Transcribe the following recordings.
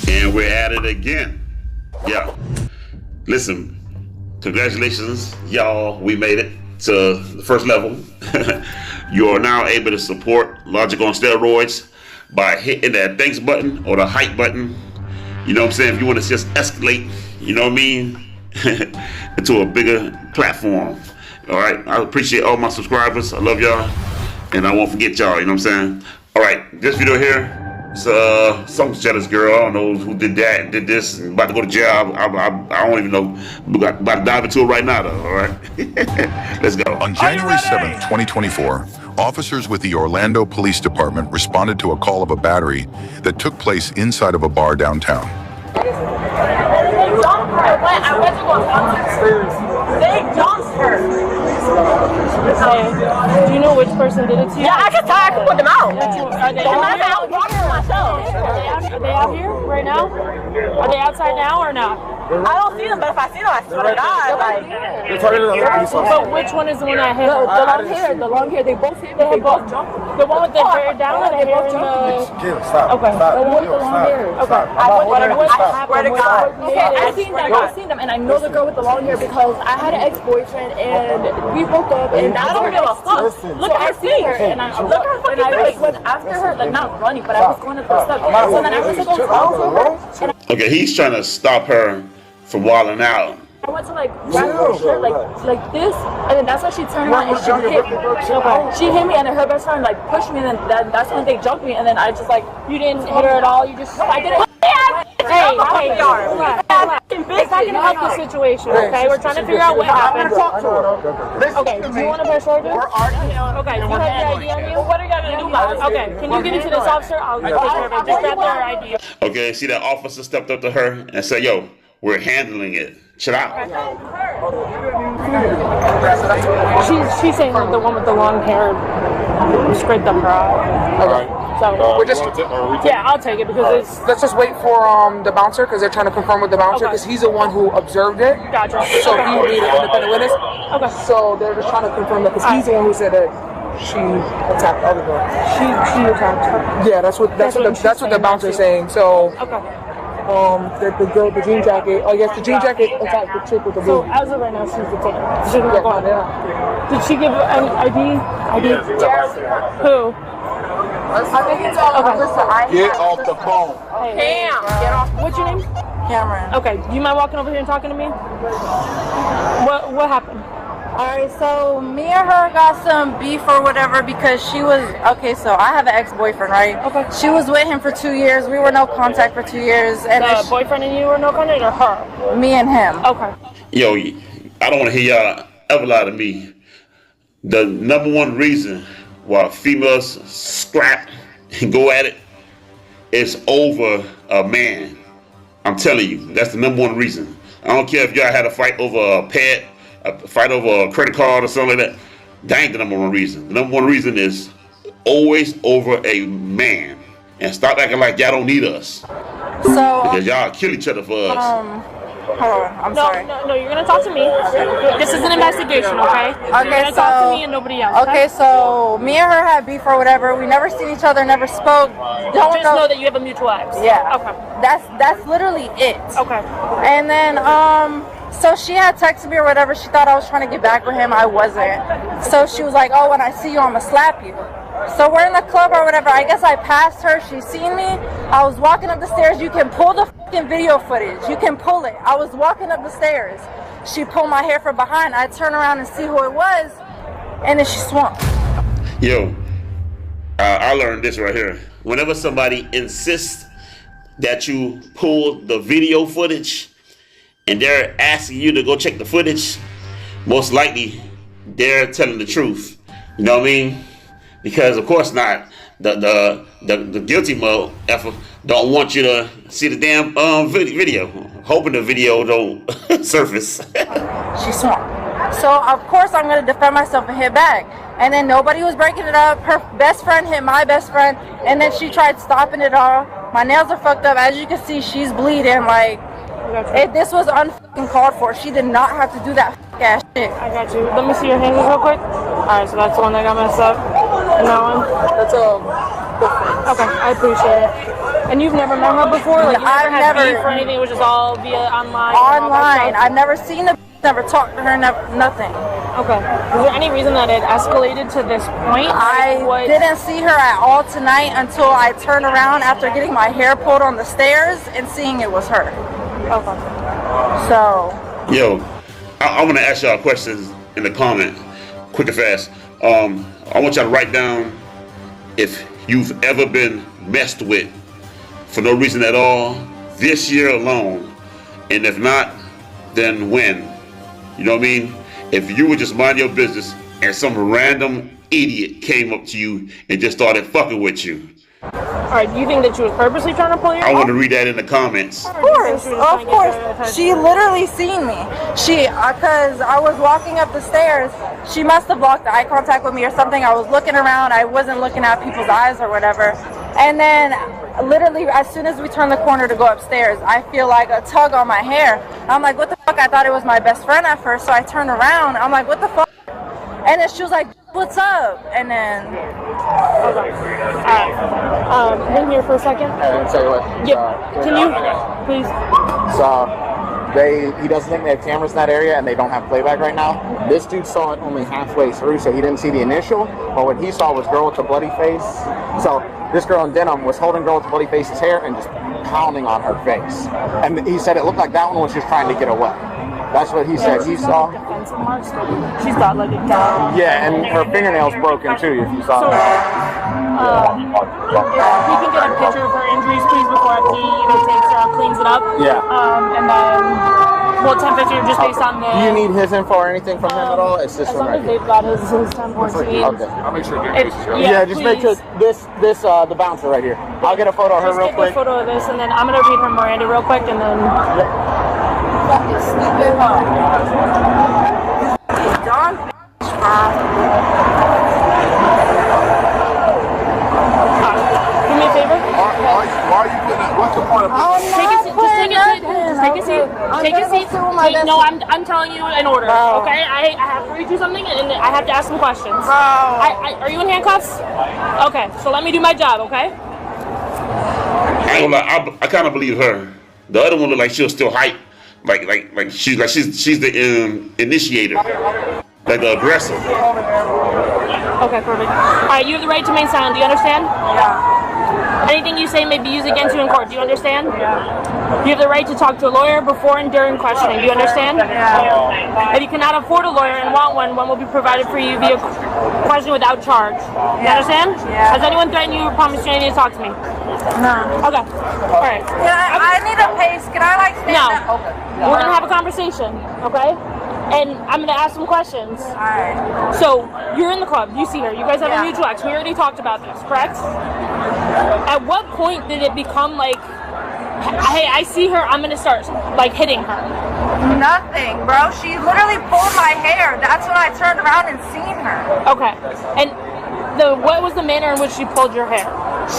And we're at it again. Yeah. Listen, congratulations, y'all. We made it to the first level. You are now able to support Logic on steroids by hitting that thanks button or the hype button. You know what I'm saying? If you want to just escalate, you know what I mean, into a bigger platform. All right. I appreciate all my subscribers. I love y'all. And I won't forget y'all. You know what I'm saying? All right. This video here. It's some jealous girl. I don't know who did that and did this. And about to go to jail. I don't even know. About to dive into it right now, though. All right. Let's go. On January 7th, 2024, officers with the Orlando Police Department responded to a call of a battery that took place inside of a bar downtown. They jumped her. Do you know which person did it to you? Yeah, I can tell. I can put them out. Are they out here? Are they out here right now? Are they outside now or not? I don't see them, but if I see them, I swear to God, like. But which one is the one that hit her? The long hair, they both hit me. They both jumped. The one with the hair down or the hair in the... Stop. Okay. The one with the long hair. Okay. I swear to God. Okay, I've seen them, and I know the girl with the long hair because I had an ex-boyfriend, and we broke up, and I don't give a fuck. Look at her see her, and I like went after her, like not running, but I was going to the stuff. So then I went to go talk to her. Okay, he's trying to stop her from wilding out. I went to like grab her shirt like this, and then that's when she turned around and she hit me. She hit me, and then her best friend like pushed me, and then that's when they jumped me, and then I just like You didn't hit her at all? You just... no, I didn't. Hey, relax. It's not going to help the situation, okay? We're trying to figure out what happened. Okay, do you want to press charges? Okay, do you have your ID on you? What are you going to do about it? Okay, can you give it to this officer? I'll take care of it. Just grab their ID. Okay, see that officer stepped up to her and said, yo, we're handling it. Chill out. She's saying that the one with the long hair scraped up her eye. Okay. So We're just, yeah, I'll take it because it's... let's just wait for the bouncer because they're trying to confirm with the bouncer because he's the one who observed it. Gotcha. So he needed an independent witness. Okay. So they're just trying to confirm that because he's the one who said that she attacked the other girl. She attacked her. Yeah, that's what the bouncer's saying. So Okay. the girl, the jean jacket. Oh yes, the jean jacket attacked the chick with the So blue. as of right now, she's detained. She's not going. Did she give any ID? Who? I think it's all Get off the phone. Cam, get off. What's your name? Cameron. Okay. Do you mind walking over here and talking to me? What happened? Alright, so me and her got some beef or whatever because she was, okay, so I have an ex-boyfriend, right? Okay. She was with him for 2 years. We were no contact for 2 years. And The boyfriend and you were no contact, or her? me and him. Okay. Yo, I don't want to hear y'all ever lie to me. The number one reason why females scrap and go at it is over a man. I'm telling you, that's the number one reason. I don't care if y'all had a fight over a pet, a fight over a credit card or something like that. That ain't the number one reason. The number one reason is always over a man. And stop acting like y'all don't need us. So, Because y'all kill each other for us. hold on, I'm sorry. No, you're gonna talk to me. This is an investigation, okay? You're gonna talk to me and nobody else. Okay, so me and her had beef or whatever. We never seen each other, never spoke. Don't Just know that you have a mutual ex. Yeah. Okay. That's literally it. Okay. And then so she had texted me or whatever. She thought I was trying to get back with him. I wasn't. So she was like, oh, when I see you, I'ma slap you. So we're in the club or whatever. I guess I passed her. She seen me. I was walking up the stairs. You can pull the fucking video footage. You can pull it. I was walking up the stairs. She pulled my hair from behind. I turn around and see who it was. And then she swung. Yo, I learned this right here. Whenever somebody insists that you pull the video footage and they're asking you to go check the footage, most likely they're telling the truth. You know what I mean? Because of course not. The guilty mode effort don't want you to see the damn video, hoping the video don't surface. She swung. So of course I'm gonna defend myself and hit back. And then nobody was breaking it up. Her best friend hit my best friend, and then she tried stopping it all. My nails are fucked up. As you can see, she's bleeding. Like, this was unfucking called for. She did not have to do that ass shit. I got you. Let me see your hands real quick. Alright, so that's the one that got messed up. And that one? That's Okay, I appreciate it. And you've never met her before? Like, you I've had never- beef or anything? It was just all via online? Online. I've never seen the never talked to her, nothing. Okay. Is there any reason that it escalated to this point? I didn't see her at all tonight until I turned around after getting my hair pulled on the stairs and seeing it was her. Okay. So. Yo, I want to ask y'all questions in the comment, quick and fast. I want y'all to write down if you've ever been messed with for no reason at all this year alone, and if not, then when. You know what I mean? If you would just mind your business and some random idiot came up to you and just started fucking with you. Alright, do you think that she was purposely trying to pull your I want to read that in the comments. Of course. She literally seen me. Because I was walking up the stairs, she must have blocked eye contact with me or something. I was looking around. I wasn't looking at people's eyes or whatever. And then literally as soon as we turned the corner to go upstairs, I feel like a tug on my hair. I'm like, what the fuck? I thought it was my best friend at first. So I turned around. I'm like, what the fuck? And then she was like, what's up? And then... Hang here for a second. I'll tell you what. Yep. Can you, please? So, he doesn't think they have cameras in that area and they don't have playback right now. This dude saw it only halfway through, so he didn't see the initial. But what he saw was girl with the bloody face. So, this girl in denim was holding girl with the bloody face's hair and just pounding on her face. And he said it looked like that one was just trying to get away. That's what he said. He saw. She's got like a down. Yeah, and her fingernails broken too. If you saw that. If you can get a picture of her injuries, please, before he takes her out, cleans it up. Yeah. And then we'll attempt picture just based on the. Do you need his info or anything from him at all? It's just as long as they've got his 1014. Okay. I'll make sure. Yeah, just make sure this the bouncer right here. I'll get a photo of her real quick. Just get a photo of this, and then I'm gonna read her Miranda real quick, and then. John. Do me a favor. Why are you doing that? What's the point of Take a seat. Just take a seat. Take a seat. No, I'm telling you in order. Okay, I have to read you something, and I have to ask some questions. Are you in handcuffs? Okay, so let me do my job. Okay. I ain't gonna lie, I kind of believe her. The other one looked like she was still hype, like she's the initiator, like the aggressor. Okay, perfect. All right, you have the right to remain silent. Do you understand? Yeah. Anything you say may be used against you in court. Do you understand? Yeah. You have the right to talk to a lawyer before and during questioning. Do you understand? Yeah. If you cannot afford a lawyer and want one will be provided for you via question without charge. You understand? Yeah. Has anyone threatened you or promised you anything to talk to me? No. Okay. All right. I need a pace. Can I stand up? Okay. We're gonna have a conversation. Okay. And I'm gonna ask some questions. Alright. So, you're in the club, you see her, you guys have a mutual ex, we already talked about this, correct? At what point did it become like, hey, I see her, I'm gonna start like hitting her? Nothing, bro. She literally pulled my hair. That's when I turned around and seen her. Okay. And what was the manner in which she pulled your hair?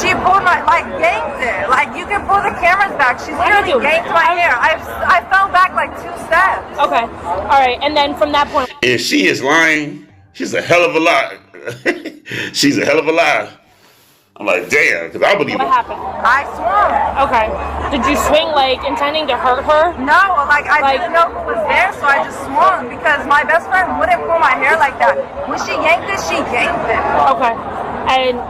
She pulled yanked it. Like, you can pull the cameras back. She literally yanked my hair. I fell back like 2 steps. Okay. All right. And then from that point. If she is lying, she's a hell of a lie. She's a hell of a lie. I'm like, damn, because I believe What her. happened? I swung. Okay. Did you swing like intending to hurt her? No, I didn't know who was there, so I just swung because my best friend wouldn't pull my hair like that. When she yanked it, she yanked it. Okay. And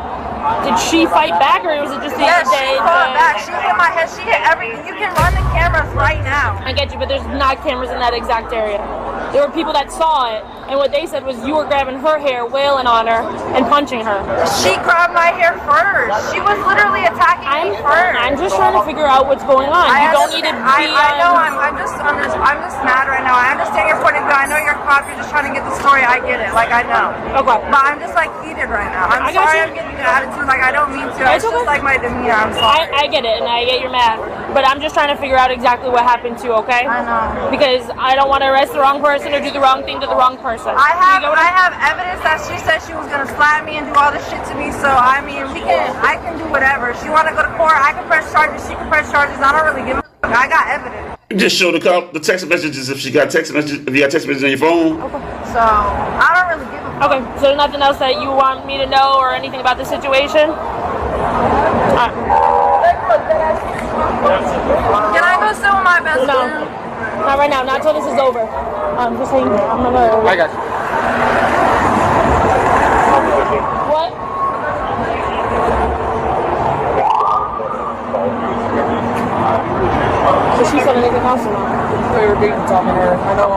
did she fight back, or was it just the Yes, other day? she fought back. She hit my head. She hit everything. You can run the cameras right now. I get you, but there's not cameras in that exact area. There were people that saw it, and what they said was you were grabbing her hair, wailing on her, and punching her. She grabbed my hair first. She was literally attacking me first. I'm just trying to figure out what's going on. You don't need to be I know. I'm just mad right now. I understand your point of view. I know you're a cop. You're just trying to get the story. I get it. Like, I know. Okay. But I'm just heated right now. I'm sorry. I'm getting an attitude. Like, I don't mean to. It's just like my demeanor. I'm sorry. I get it, and I get you're mad. But I'm just trying to figure out exactly what happened to you, okay? I know. Because I don't want to arrest the wrong person or do the wrong thing to the wrong person. I have evidence that she said she was gonna slap me and do all this shit to me. So I mean, I can do whatever. If she wanna go to court, I can press charges. She can press charges. I don't really give a fuck. I got evidence. Just show the cop the text messages if you got text messages on your phone. Okay. So I don't really give a fuck. Okay, so there's nothing else that you want me to know or anything about the situation? Alright. Can I go sit with my best No. friend? Not right now. Not until this is over. Just hang. I'm gonna. I got you. What? So she said anything else or not? They were beating talking to her. I know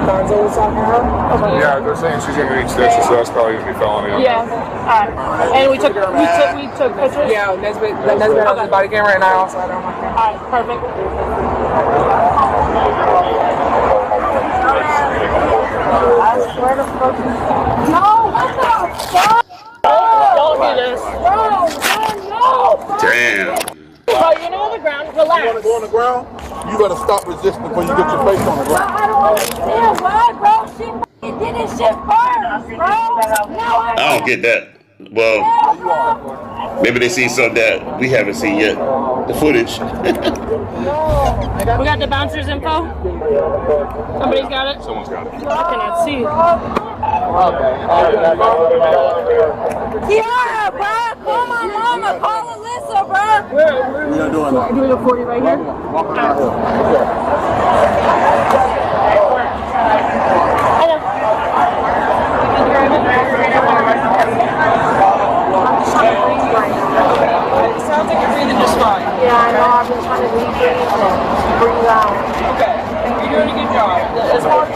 Gonzo was talking to her. Okay. Yeah, they're saying she's gonna be extension, so that's probably gonna be felony. Yeah. Alright. And we took pictures? Yeah, Nesbitt has his body camera, and I also had it on my camera. Alright, perfect. No, what the fuck? Don't do this. No. Damn. Bro, you're on the ground. Relax. You want to go on the ground? You better stop resisting before you get your face on the ground. I don't understand why, bro. She did this shit first, bro. Now I don't get that. Well, maybe they see something that we haven't seen yet. The footage. We got the bouncer's info. Somebody's got it? Someone's got it. I cannot see. Yeah, bro. Call my mama. Call Alyssa, bro. Where are we doing that? Doing a 40 right here? It sounds like you're breathing just fine. Yeah, I know. I've been trying to breathe and breathe out. Okay. You're doing a good job. As far as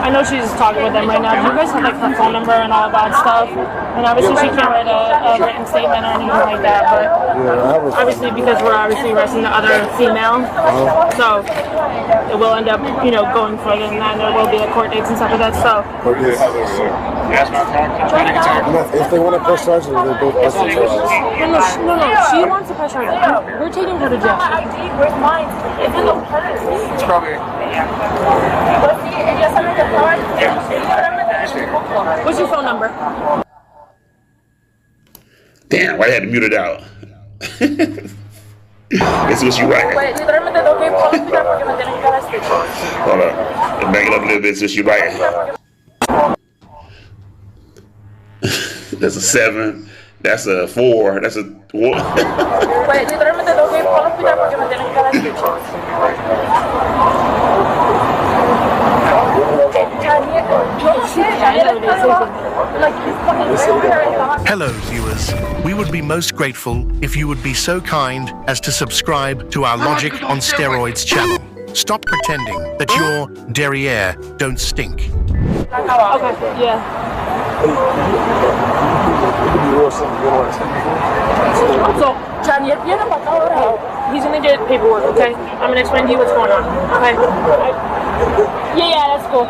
I know she's talking with them right now. Do you guys have like her phone number and all that stuff? And obviously she can't write a written statement or anything like that, but obviously because we're obviously arresting the other female, so it will end up, going further than that, and there will be court dates and stuff like that, so. If they want to press charges, they both press charges. No, she wants to press charges. We're taking her to jail. Where's mine? It's in the purse. It's probably. What's your phone number? Damn, why I had to mute it out? This is what you writing. Wait, literalmente tengo que ir por el hospital porque me tienen que dar stitches. Hold up. Back it up a little bit since you writing. That's a 7. That's a 4. That's a 1. Wait, literalmente tengo que ir por el hospital porque me tienen que dar stitches. Hello, viewers. We would be most grateful if you would be so kind as to subscribe to our Logic on Steroids channel. Stop pretending that your derriere don't stink. Okay, yeah. So, he's gonna get paperwork, okay? I'm gonna explain to you what's going on, okay? Yeah, that's cool.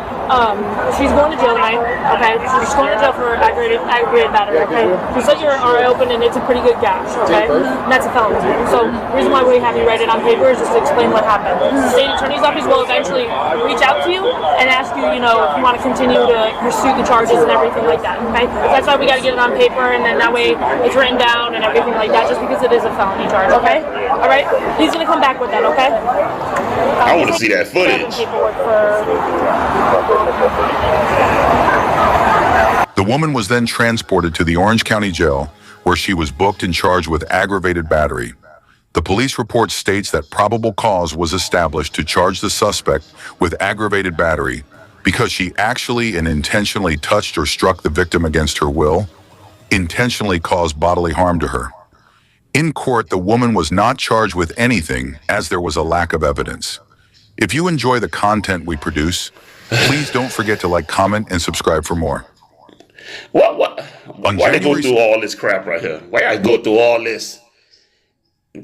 She's going to jail tonight, okay? She's going to jail for aggravated battery, okay? You said your RA open and it's a pretty good gash, okay? And that's a felony. So the reason why we have you write it on paper is just to explain what happened. The state attorney's office will eventually reach out to you and ask you, if you want to continue to pursue the charges and everything like that, okay? That's why we got to get it on paper, and then that way it's written down and everything like that, just because it is a felony charge, okay? All right? He's going to come back with that, okay? I want to see that footage. The woman was then transported to the Orange County Jail, where she was booked and charged with aggravated battery. The police report states that probable cause was established to charge the suspect with aggravated battery because she actually and intentionally touched or struck the victim against her will, intentionally caused bodily harm to her. In court, the woman was not charged with anything as there was a lack of evidence. If you enjoy the content we produce, please don't forget to like, comment, and subscribe for more. Why they go through all this crap right here? Why I go through all this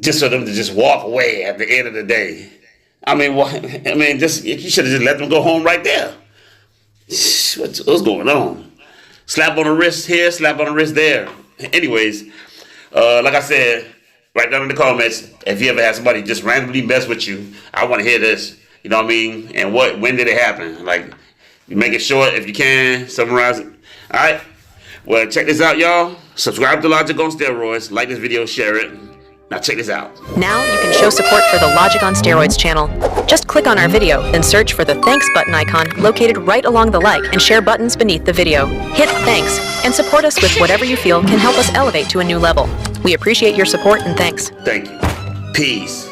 just for them to just walk away at the end of the day? You should have just let them go home right there. What's going on? Slap on the wrist here, slap on the wrist there. Anyways, like I said, write down in the comments if you ever had somebody just randomly mess with you. I want to hear this. You know what I mean? And when did it happen? Like, make it short if you can. Summarize it. All right. Well, check this out, y'all. Subscribe to Logic on Steroids. Like this video, share it. Now check this out. Now you can show support for the Logic on Steroids channel. Just click on our video, then search for the Thanks button icon located right along the like and share buttons beneath the video. Hit Thanks and support us with whatever you feel can help us elevate to a new level. We appreciate your support and thanks. Thank you. Peace.